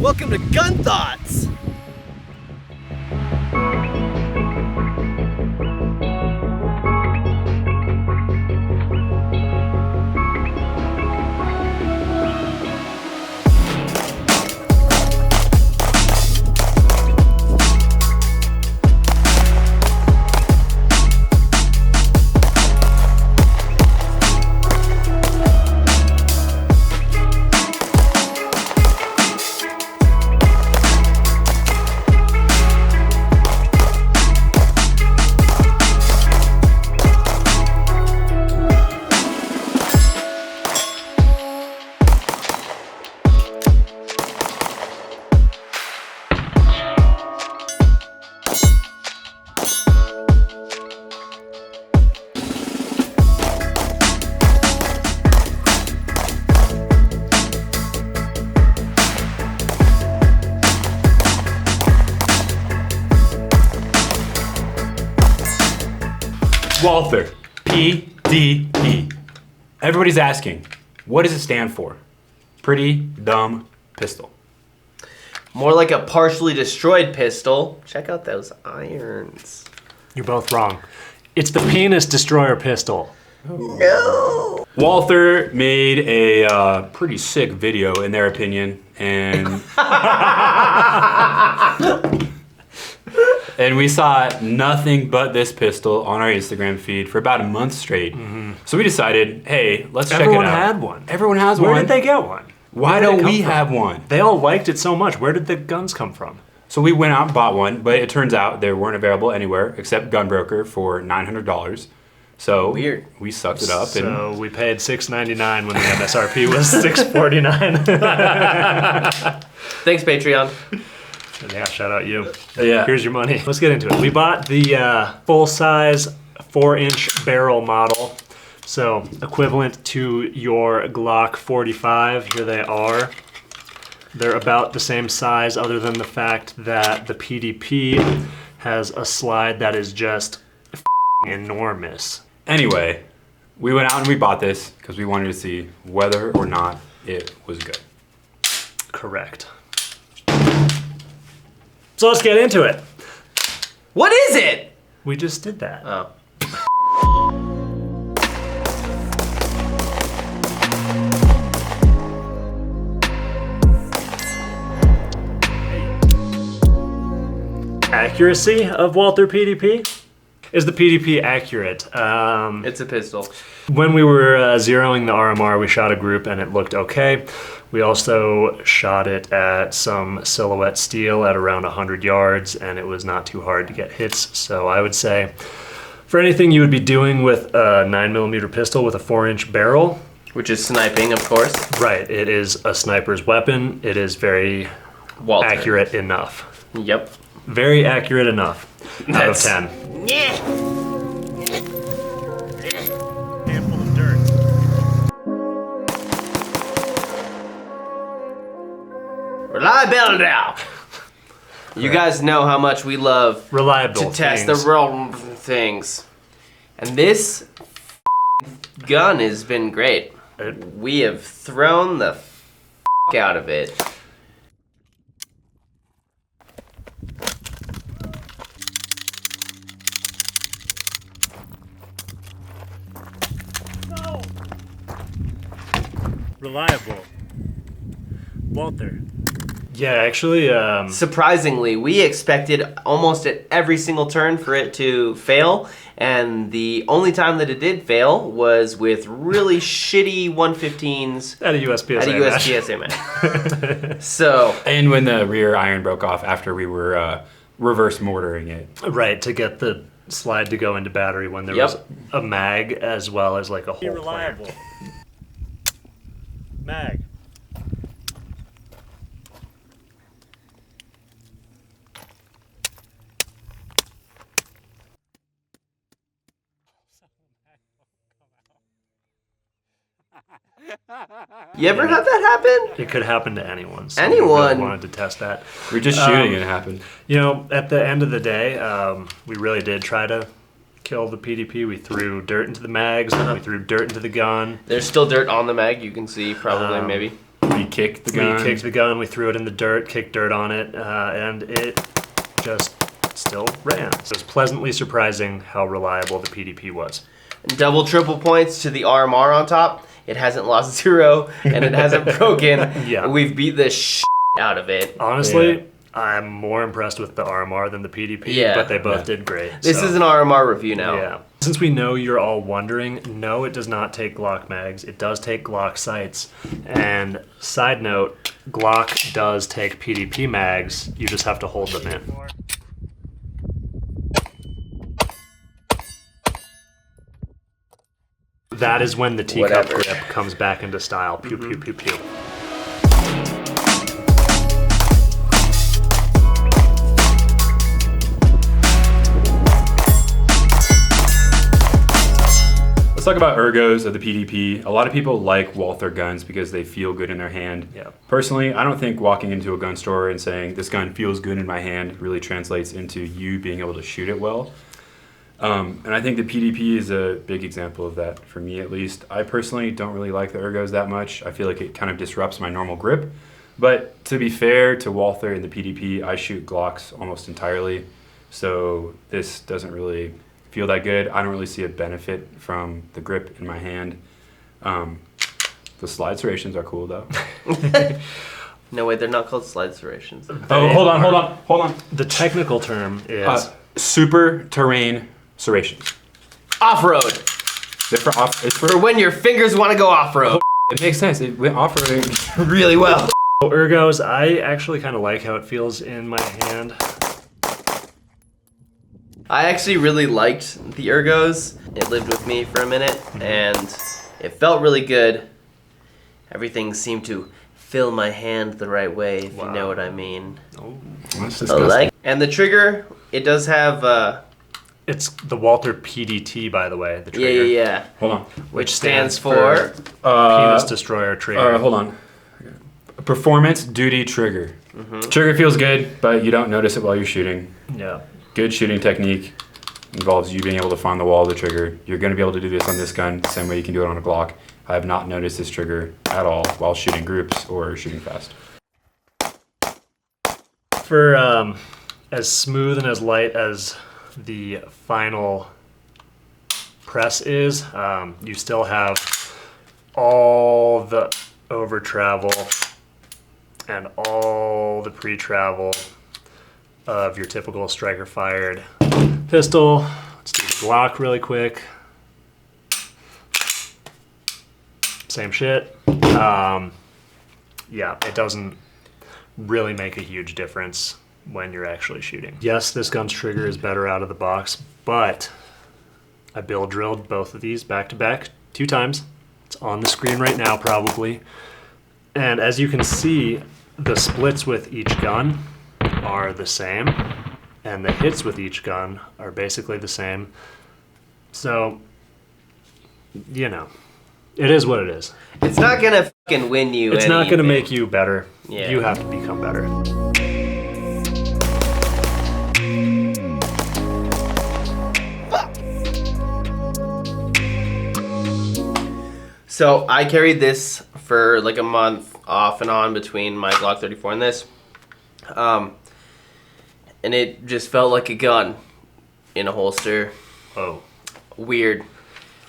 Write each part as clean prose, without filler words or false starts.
Welcome to Gun Thoughts! Walther PDP. Everybody's asking, what does it stand for? Pretty dumb pistol. More like a partially destroyed pistol. Check out those irons. You're both wrong. It's the penis destroyer pistol. No! Walther made a pretty sick video in their opinion, and and we saw nothing but this pistol on our Instagram feed for about a month straight. So we decided, hey, let's check it out. Everyone had one. Everyone has Where one. did they get one? Why Where did it don't come we from? have one? They all liked it so much. Where did the guns come from? So we went out and bought one, but it turns out they weren't available anywhere except Gunbroker for $900. So Weird. we sucked it up. So we paid $6.99 when the MSRP was $6.49. Thanks, Patreon. Yeah, shout out you. Yeah. Here's your money. Let's get into it. We bought the full-size 4-inch barrel model. So equivalent to your Glock 45. Here they are. They're about the same size other than the fact that the PDP has a slide that is just enormous. Anyway, we went out and we bought this because we wanted to see whether or not it was good. Correct. So let's get into it. What is it? We just did that. Oh. Accuracy of Walther PDP? Is the PDP accurate? It's a pistol. When we were zeroing the RMR, we shot a group and it looked okay. We also shot it at some silhouette steel at around 100 yards and it was not too hard to get hits. So I would say for anything you would be doing with a 9mm pistol with a 4-inch barrel. Which is sniping, of course. Right, it is a sniper's weapon. It is very Walther. accurate enough. Yep. Very accurate enough out of That's- 10. Handful of dirt. Reliability now. You guys know how much we love Reliable to test things. the real things. And this gun has been great. We have thrown the out of it. Reliable. Walther. Yeah, actually, Surprisingly, we expected almost at every single turn for it to fail, and the only time that it did fail was with really shitty 115s at a USPSA at a match. USPSA match. So, And when the rear iron broke off after we were reverse mortaring it. Right, to get the slide to go into battery when there Yep. was a mag as well as like a Be whole reliable. plant. Mag. you ever have that happen? It could happen to anyone. So Anyone. We really wanted to test that. We're just shooting and it happened. You know, at the end of the day, we really did try to kill the PDP. We threw dirt into the mags. We threw dirt into the gun. There's still dirt on the mag, you can see, probably, maybe. We kicked the gun. We kicked the gun, we threw it in the dirt, kicked dirt on it, and it just still ran. So it was pleasantly surprising how reliable the PDP was. Double, triple points to the RMR on top. It hasn't lost 0, and it hasn't broken. Yeah. We've beat the shit out of it. Honestly, I'm more impressed with the RMR than the PDP, Yeah. but they both did great. This so. is an RMR review now. Yeah. Since we know you're all wondering, no, it does not take Glock mags. It does take Glock sights. And side note, Glock does take PDP mags. You just have to hold them in. That is when the teacup Whatever. grip comes back into style. Pew, pew, pew, pew. Let's talk about ergos of the PDP. A lot of people like Walther guns because they feel good in their hand. Yeah. Personally, I don't think walking into a gun store and saying this gun feels good in my hand really translates into you being able to shoot it well. And I think the PDP is a big example of that, for me at least. I personally don't really like the ergos that much. I feel like it kind of disrupts my normal grip. But to be fair to Walther and the PDP, I shoot Glocks almost entirely. So this doesn't really feel that good. I don't really see a benefit from the grip in my hand. The slide serrations are cool though. No, wait, they're not called slide serrations. Oh, hold on. The technical term is... Super terrain serrations. Off-road. They're for off. It's For for. when your fingers want to go off-road. It makes sense. It went off-roading. Really well. Ergos, I actually kind of like how it feels in my hand. I actually really liked the Ergos. It lived with me for a minute, and it felt really good. Everything seemed to fill my hand the right way, if you know what I mean. That's I disgusting. like. And the trigger, it does have, It's the Walther PDT, by the way, the trigger. yeah. Hold on. Which stands for Penis Destroyer trigger. Hold on. Performance duty trigger. Trigger feels good, but you don't notice it while you're shooting. Yeah. Good shooting technique involves you being able to find the wall of the trigger. You're going to be able to do this on this gun the same way you can do it on a Glock. I have not noticed this trigger at all while shooting groups or shooting fast. For as smooth and as light as the final press is, you still have all the over travel and all the pre-travel of your typical striker fired pistol. Let's do the Glock really quick. Same shit. Yeah, it doesn't really make a huge difference when you're actually shooting. Yes, this gun's trigger is better out of the box, but I bill drilled both of these back to back 2 times. It's on the screen right now probably. And as you can see, the splits with each gun are the same, and the hits with each gun are basically the same. So, you know, it is what it is. It's not gonna fucking win you. It's not going to make you better. Yeah. You have to become better. So I carried this for like a month off and on between my Glock 34 and this. And it just felt like a gun in a holster. Oh, Weird.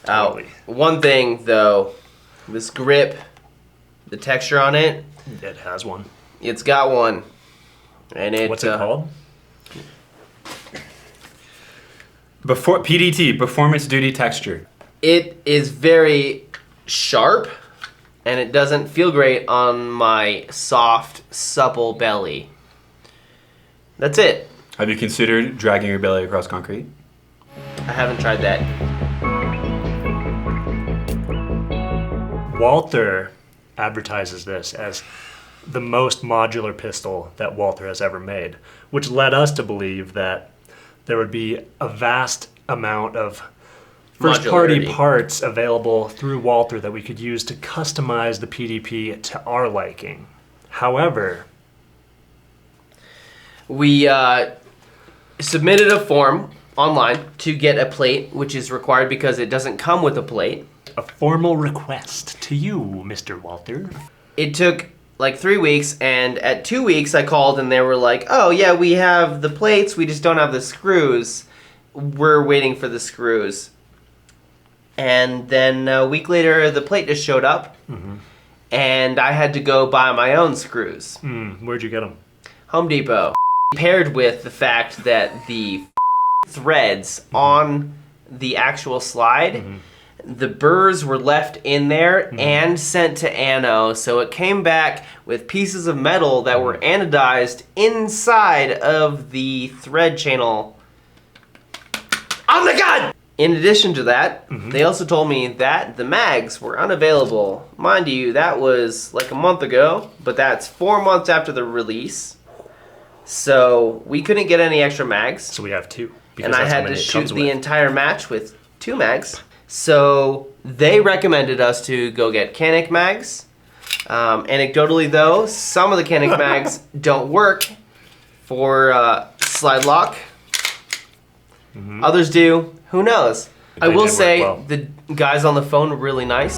Totally. One thing though, this grip, the texture on it, it has one. it's got one. And it What's it called? Before PDT, performance duty texture. It is very sharp, and it doesn't feel great on my soft, supple belly. That's it. Have you considered dragging your belly across concrete? I haven't tried that. Walther advertises this as the most modular pistol that Walther has ever made, which led us to believe that there would be a vast amount of first-party Modularity. parts available through Walther that we could use to customize the PDP to our liking. However, We submitted a form online to get a plate, which is required because it doesn't come with a plate. a formal request to you, Mr. Walther. it took like 3 weeks, and at 2 weeks I called and they were like, oh yeah, we have the plates, we just don't have the screws. We're waiting for the screws. And then a week later, the plate just showed up, and I had to go buy my own screws. Where'd you get them? Home Depot. Paired with the fact that the threads on the actual slide, the burrs were left in there and sent to ano, so it came back with pieces of metal that were anodized inside of the thread channel. Oh my god! In addition to that, they also told me that the mags were unavailable. Mind you, that was like a month ago, but that's 4 months after the release. So we couldn't get any extra mags. So we have 2. And I had to shoot the entire match with 2 mags. So they recommended us to go get Canik mags. Anecdotally though, some of the Canik mags don't work for slide lock. Others do. Who knows? I will say the guys on the phone were really nice.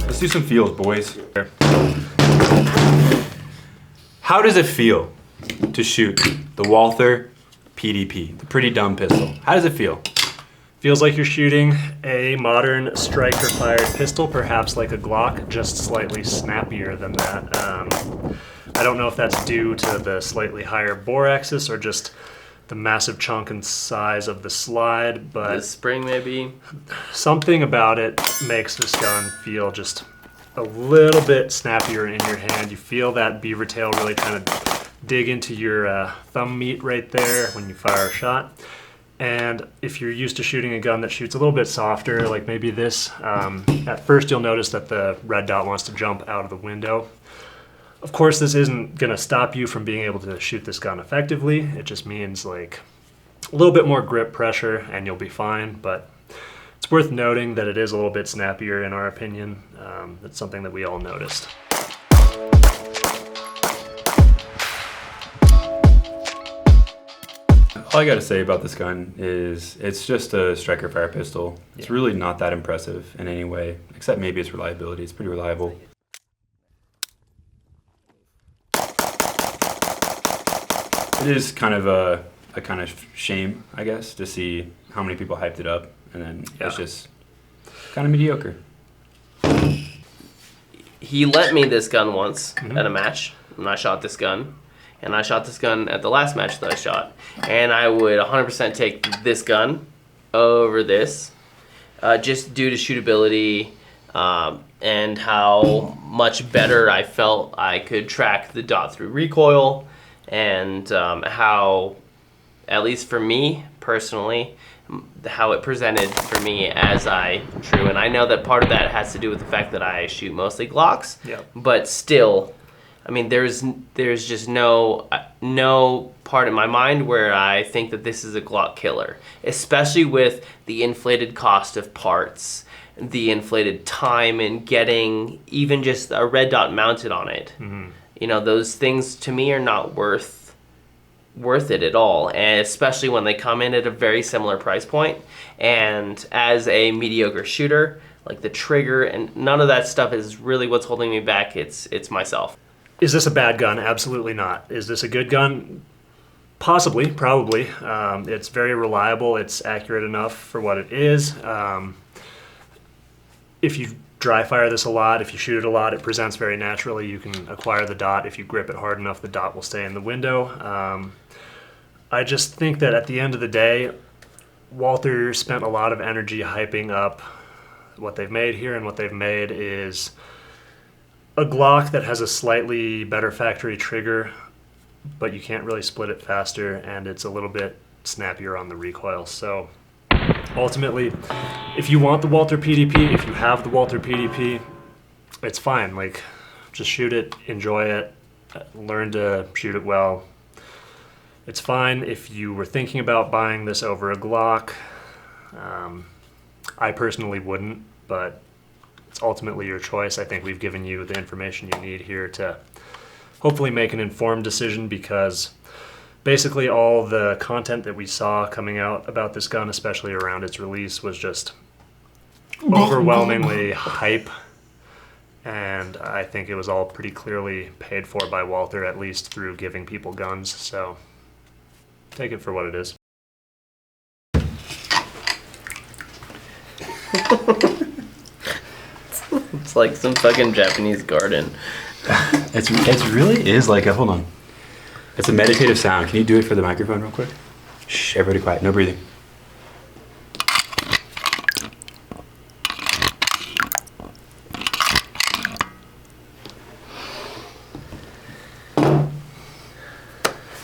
Let's do some feels, boys. How does it feel to shoot the Walther PDP, the pretty dumb pistol? How does it feel? Feels like you're shooting a modern striker-fired pistol, perhaps like a Glock, just slightly snappier than that. I don't know if that's due to the slightly higher bore axis or just the massive chunk and size of the slide, but The spring maybe. something about it makes this gun feel just a little bit snappier in your hand. You feel that beaver tail really kind of dig into your thumb meat right there when you fire a shot. And if you're used to shooting a gun that shoots a little bit softer, like maybe this, at first you'll notice that the red dot wants to jump out of the window. Of course, this isn't going to stop you from being able to shoot this gun effectively. It just means like a little bit more grip pressure and you'll be fine. But it's worth noting that it is a little bit snappier in our opinion. That's something that we all noticed. All I gotta say about this gun is it's just a striker fire pistol. It's really not that impressive in any way, except maybe its reliability. It's pretty reliable. It is kind of a kind of shame, I guess, to see how many people hyped it up, and then it's just kind of mediocre. He lent me this gun once at a match, and I shot this gun. And I shot this gun at the last match that I shot. And I would 100% take this gun over this, just due to shootability and how much better I felt I could track the dot through recoil, and how, at least for me personally, how it presented for me as I drew. And I know that part of that has to do with the fact that I shoot mostly Glocks, but still, I mean, there's just no part in my mind where I think that this is a Glock killer, especially with the inflated cost of parts, the inflated time in getting even just a red dot mounted on it. You know, those things to me are not worth it at all, and especially when they come in at a very similar price point. And as a mediocre shooter, like the trigger and none of that stuff is really what's holding me back. It's myself. Is this a bad gun? Absolutely not. Is this a good gun? Possibly, probably. It's very reliable. It's accurate enough for what it is. If you dry fire this a lot, if you shoot it a lot, it presents very naturally. You can acquire the dot. If you grip it hard enough, the dot will stay in the window. I just think that at the end of the day, Walther spent a lot of energy hyping up what they've made here, and what they've made is a Glock that has a slightly better factory trigger, but you can't really split it faster, and it's a little bit snappier on the recoil. So ultimately, if you want the Walther PDP, if you have the Walther PDP, it's fine. Like, just shoot it, enjoy it, learn to shoot it well. It's fine. If you were thinking about buying this over a Glock, I personally wouldn't, but it's ultimately your choice. I think we've given you the information you need here to hopefully make an informed decision, because basically all the content that we saw coming out about this gun, especially around its release, was just overwhelmingly hype. And I think it was all pretty clearly paid for by Walther, at least through giving people guns. So take it for what it is. It's like some fucking Japanese garden. It really is like a, hold on. It's a meditative sound. Can you do it for the microphone real quick? Shh, everybody quiet, no breathing.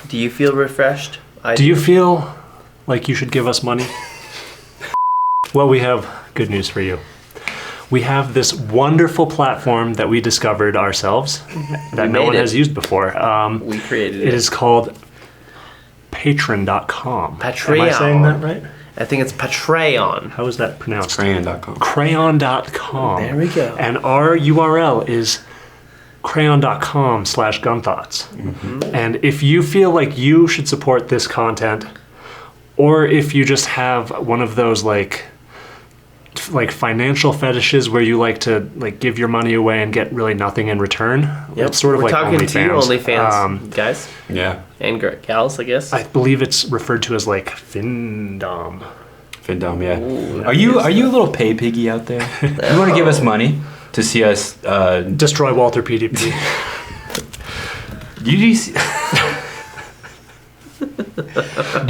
Do you feel refreshed? Do you feel like you should give us money? Well, we have good news for you. We have this wonderful platform that we discovered ourselves that no one has used before. We created it. It is called patreon.com. Patreon. Am I saying that right? I think it's Patreon. How is that pronounced? Crayon.com. Crayon.com. There we go. And our URL is crayon.com/gunthoughts. And if you feel like you should support this content, or if you just have one of those like financial fetishes where you like to like give your money away and get really nothing in return, it's sort of We're like talking OnlyFans. to you, OnlyFans guys Yeah. and gals, I guess. I believe it's referred to as like Findom. Findom, yeah. Ooh, Are you a little pay piggy out there? You want to give us money to see us Destroy Walther PDP. Do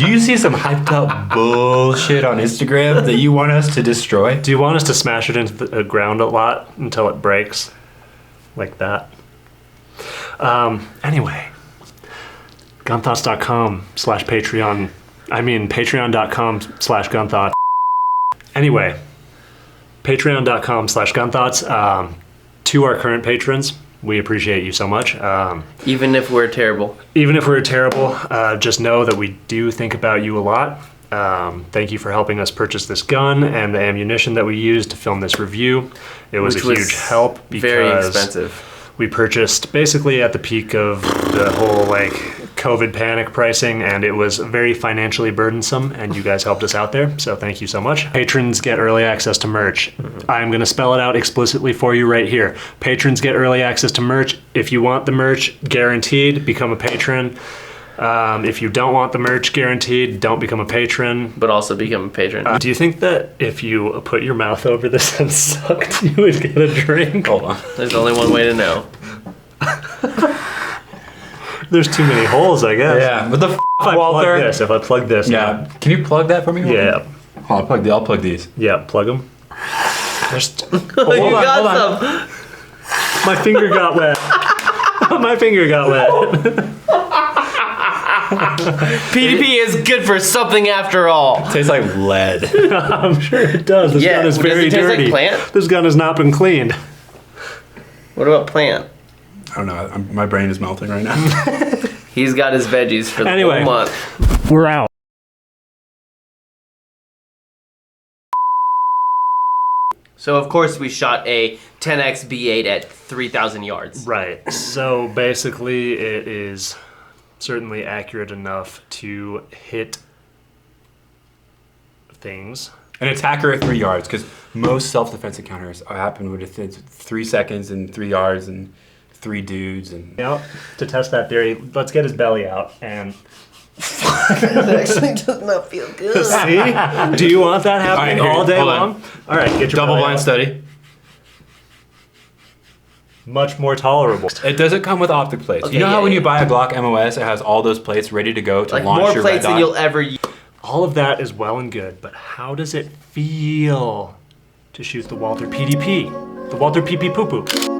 you see some hyped up bullshit on Instagram that you want us to destroy? Do you want us to smash it into the ground a lot until it breaks? Like that. Anyway, gunthoughts.com/Patreon. I mean, patreon.com/gunthoughts. Anyway, patreon.com/gunthoughts. To our current patrons, we appreciate you so much. Even if we're terrible. Even if we're terrible, just know that we do think about you a lot. Thank you for helping us purchase this gun and the ammunition that we used to film this review. It was Which a was huge help because very expensive. we purchased basically at the peak of the whole like COVID panic pricing, and it was very financially burdensome, and you guys helped us out there, so thank you so much. Patrons get early access to merch. I'm gonna spell it out explicitly for you right here. Patrons get early access to merch. If you want the merch, guaranteed, become a patron. If you don't want the merch, guaranteed, don't become a patron. But also become a patron. Do you think that if you put your mouth over this and sucked, you would get a drink? Hold on. There's only one way to know. There's too many holes, I guess. Yeah, what the f, If I Walther? plug this, Yeah, can you plug that for me? Walther? Yeah. Oh, I'll plug these. Yeah, plug them. There's You got some. my finger got wet. My finger got wet. PDP is good for something after all. Tastes like lead. I'm sure it does. This gun is does very it taste dirty. like plant? This gun has not been cleaned. What about plant? I don't know. My brain is melting right now. He's got his veggies for the Anyway. whole month. We're out. So of course we shot a 10x B8 at 3,000 yards. Right. So basically, it is certainly accurate enough to hit things. An attacker at 3 yards, because most self-defense encounters happen within 3 seconds and 3 yards and 3 dudes and. You know, to test that theory, let's get his belly out and. That actually does not feel good. See? Do you want that happening All right, all day hold on. long? All right, get your Double belly blind out. study. Much more tolerable. It doesn't come with optic plates. Okay, You know how yeah, when yeah. you buy a Glock MOS, it has all those plates ready to go to Like launch more your plates red than dot? you'll ever use. All of that is well and good, but how does it feel to shoot the Walther PDP? The Walther PP poo-poo.